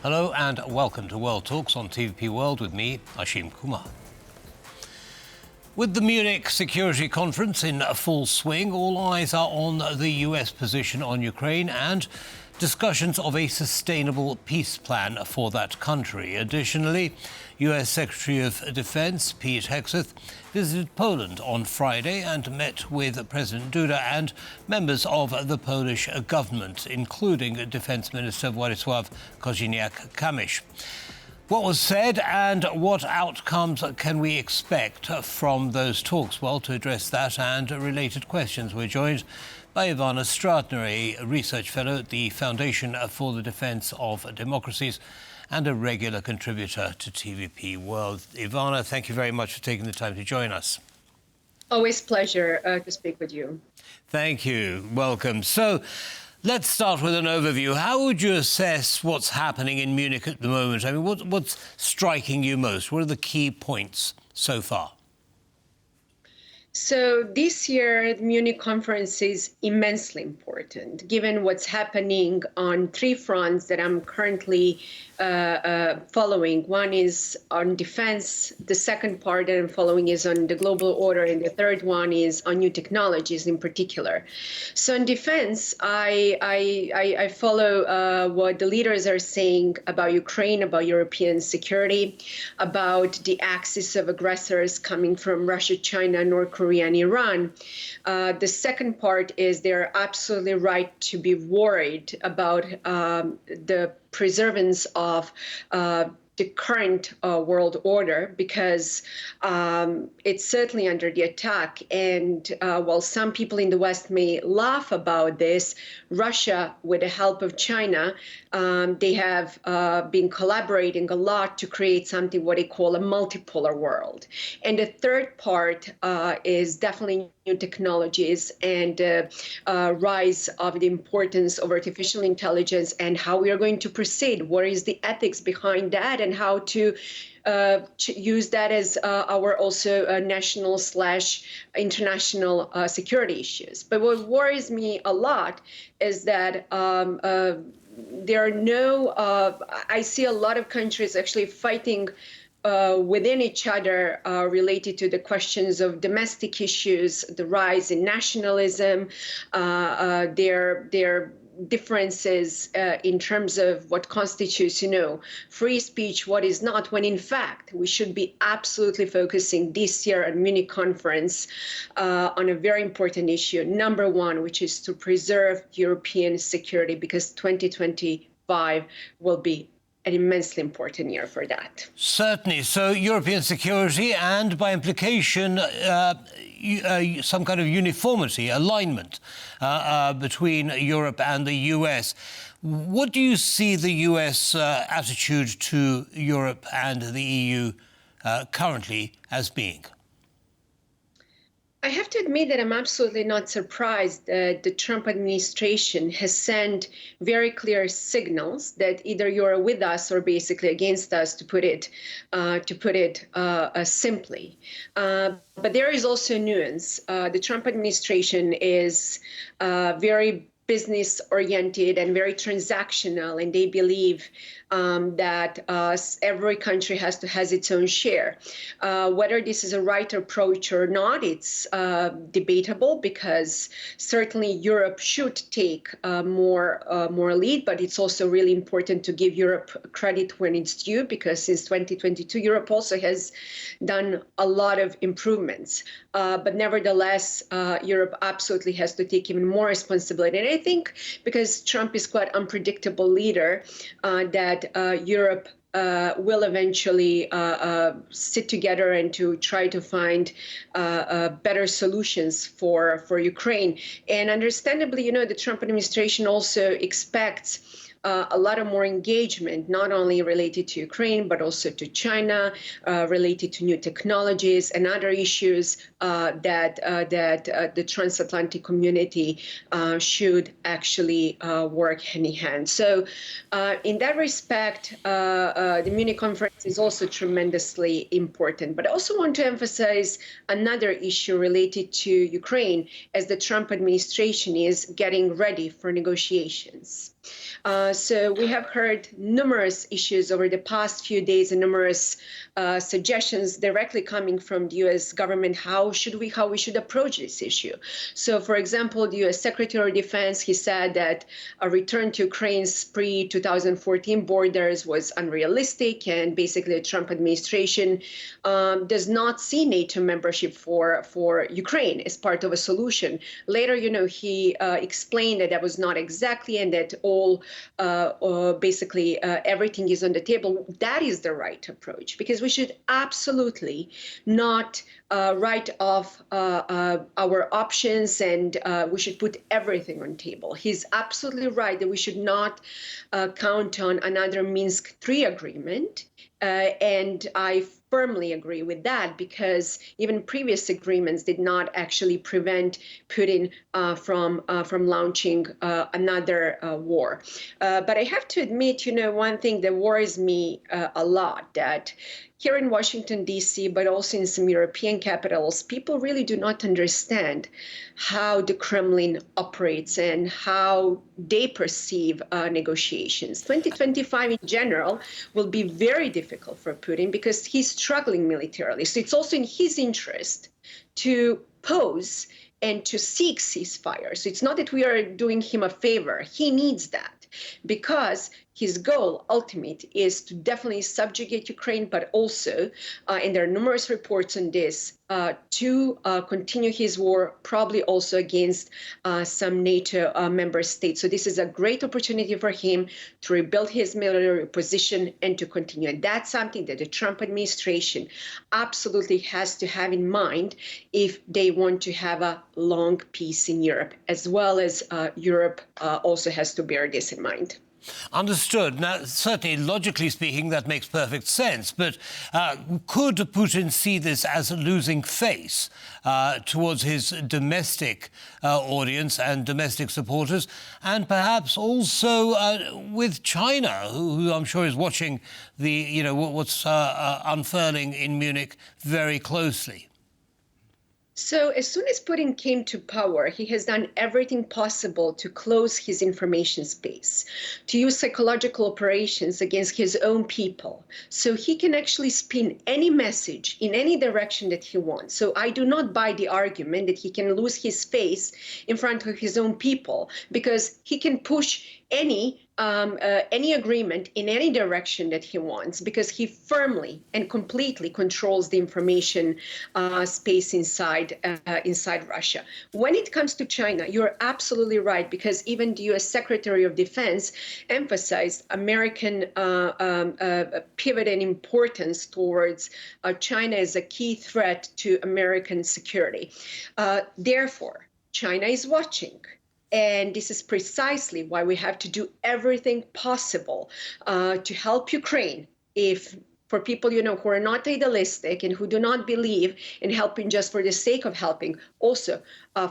Hello and welcome to World Talks on TVP World with me, Ashim Kumar. With the Munich Security Conference in full swing, all eyes are on the US position on Ukraine and discussions of a sustainable peace plan for that country. Additionally, US Secretary of Defense Pete Hegseth visited Poland on Friday and met with President Duda and members of the Polish government, including Defense Minister Władysław Kosiniak-Kamysz. What was said and what outcomes can we expect from those talks? Well, to address that and related questions, we're joined by Ivana Stradner, a research fellow at the Foundation for the Defense of Democracies and a regular contributor to TVP World. Ivana, thank you very much for taking the time to join us. Always pleasure to speak with you. Thank you. Welcome. So, let's start with an overview. How would you assess what's happening in Munich at the moment? I mean, what's striking you most? What are the key points so far? So this year, the Munich conference is immensely important, given what's happening on three fronts that I'm currently following. One is on defense, the second part that I'm following is on the global order, and the third one is on new technologies in particular. So in defense, I follow what the leaders are saying about Ukraine, about European security, about the axis of aggressors coming from Russia, China, North Korea, and Iran. The second part is they're absolutely right to be worried about the preservance of the current world order, because it's certainly under the attack. And while some people in the West may laugh about this, Russia, with the help of China, they have been collaborating a lot to create something what they call a multipolar world. And the third part is definitely new technologies and rise of the importance of artificial intelligence and how we are going to proceed. What is the ethics behind that, and how to use that as our also national/international security issues. But what worries me a lot is that there are no, I see a lot of countries actually fighting within each other related to the questions of domestic issues, the rise in nationalism, their differences in terms of what constitutes, free speech, what is not, when in fact we should be absolutely focusing this year at Munich conference on a very important issue, number one, which is to preserve European security, because 2025 will be an immensely important year for that. Certainly. So European security and, by implication, some kind of uniformity, alignment between Europe and the US. What do you see the US attitude to Europe and the EU currently as being? I have to admit that I'm absolutely not surprised that the Trump administration has sent very clear signals that either you're with us or basically against us, to put it simply. But there is also a nuance. The Trump administration is very business-oriented and very transactional, and they believe that every country has its own share. Whether this is a right approach or not, it's debatable, because certainly Europe should take more lead, but it's also really important to give Europe credit when it's due, because since 2022, Europe also has done a lot of improvements. But nevertheless, Europe absolutely has to take even more responsibility. And I think because Trump is quite unpredictable leader, that Europe will eventually sit together and to try to find better solutions for Ukraine. And understandably, the Trump administration also expects a lot of more engagement, not only related to Ukraine, but also to China, related to new technologies and other issues that the transatlantic community should actually work hand in hand. So in that respect, the Munich conference is also tremendously important. But I also want to emphasize another issue related to Ukraine, as the Trump administration is getting ready for negotiations. So we have heard numerous issues over the past few days and numerous suggestions directly coming from the U.S. government. How we should approach this issue? So, for example, the U.S. Secretary of Defense, he said that a return to Ukraine's pre-2014 borders was unrealistic, and basically the Trump administration does not see NATO membership for Ukraine as part of a solution. Later, he explained that was not exactly, and that everything is on the table. That is the right approach, because we should absolutely not write off our options, and we should put everything on table. He's absolutely right that we should not count on another Minsk III agreement. And I firmly agree with that, because even previous agreements did not actually prevent Putin from launching another war. But I have to admit, one thing that worries me a lot, that here in Washington, D.C., but also in some European capitals, people really do not understand how the Kremlin operates and how they perceive negotiations. 2025 in general will be very difficult for Putin because he's struggling militarily. So it's also in his interest to pose and to seek ceasefire. So it's not that we are doing him a favor. He needs that, because his goal ultimate is to definitely subjugate Ukraine, but also, and there are numerous reports on this, to continue his war, probably also against some NATO member states. So this is a great opportunity for him to rebuild his military position and to continue. And that's something that the Trump administration absolutely has to have in mind if they want to have a long peace in Europe, as well as Europe also has to bear this in mind. Understood. Now, certainly, logically speaking, that makes perfect sense. But could Putin see this as a losing face towards his domestic audience and domestic supporters, and perhaps also with China, who I'm sure is watching what's unfurling in Munich very closely? So as soon as Putin came to power, he has done everything possible to close his information space, to use psychological operations against his own people. So he can actually spin any message in any direction that he wants. So I do not buy the argument that he can lose his face in front of his own people, because he can push any agreement in any direction that he wants, because he firmly and completely controls the information space inside Russia. When it comes to China, you're absolutely right, because even the U.S. Secretary of Defense emphasized American pivot and importance towards China as a key threat to American security. Therefore, China is watching. And this is precisely why we have to do everything possible to help Ukraine. If for people, who are not idealistic and who do not believe in helping just for the sake of helping, also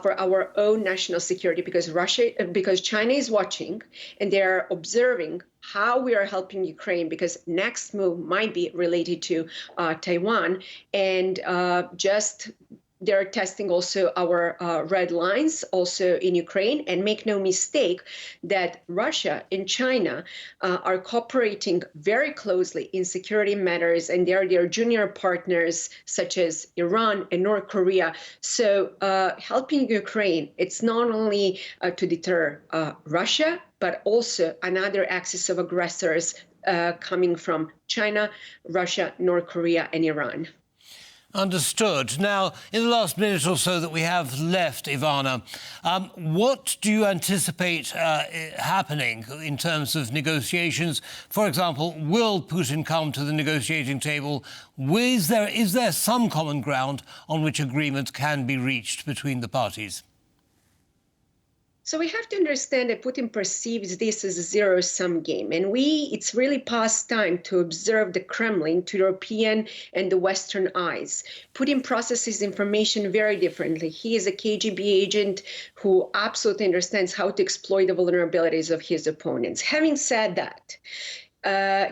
for our own national security, because China is watching and they are observing how we are helping Ukraine, because next move might be related to Taiwan, and they're testing also our red lines also in Ukraine. And make no mistake that Russia and China are cooperating very closely in security matters, and they're their junior partners such as Iran and North Korea. So helping Ukraine, it's not only to deter Russia, but also another axis of aggressors coming from China, Russia, North Korea, and Iran. Understood. Now, in the last minute or so that we have left, Ivana, what do you anticipate happening in terms of negotiations? For example, will Putin come to the negotiating table? Is there some common ground on which agreement can be reached between the parties? So we have to understand that Putin perceives this as a zero-sum game. And it's really past time to observe the Kremlin to European and the Western eyes. Putin processes information very differently. He is a KGB agent who absolutely understands how to exploit the vulnerabilities of his opponents. Having said that,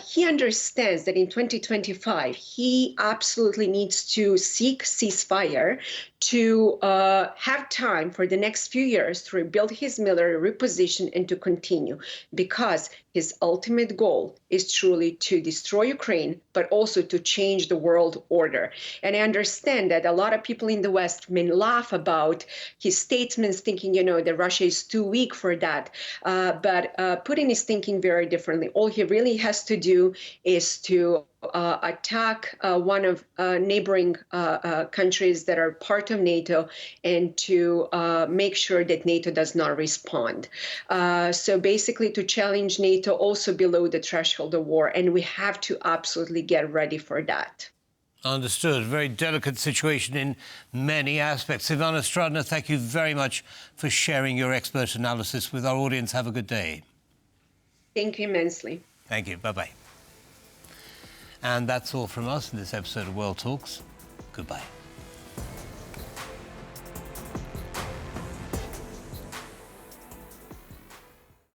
he understands that in 2025, he absolutely needs to seek ceasefire to have time for the next few years to rebuild his military, reposition, and to continue, because his ultimate goal is truly to destroy Ukraine, but also to change the world order. And I understand that a lot of people in the West may laugh about his statements, thinking, that Russia is too weak for that. But Putin is thinking very differently. All he really has to do is to attack one of neighboring countries that are part of NATO and to make sure that NATO does not respond. So basically to challenge NATO also below the threshold of war. And we have to absolutely get ready for that. Understood. Very delicate situation in many aspects. Ivana Stradner, thank you very much for sharing your expert analysis with our audience. Have a good day. Thank you immensely. Thank you. Bye-bye. And that's all from us in this episode of World Talks. Goodbye.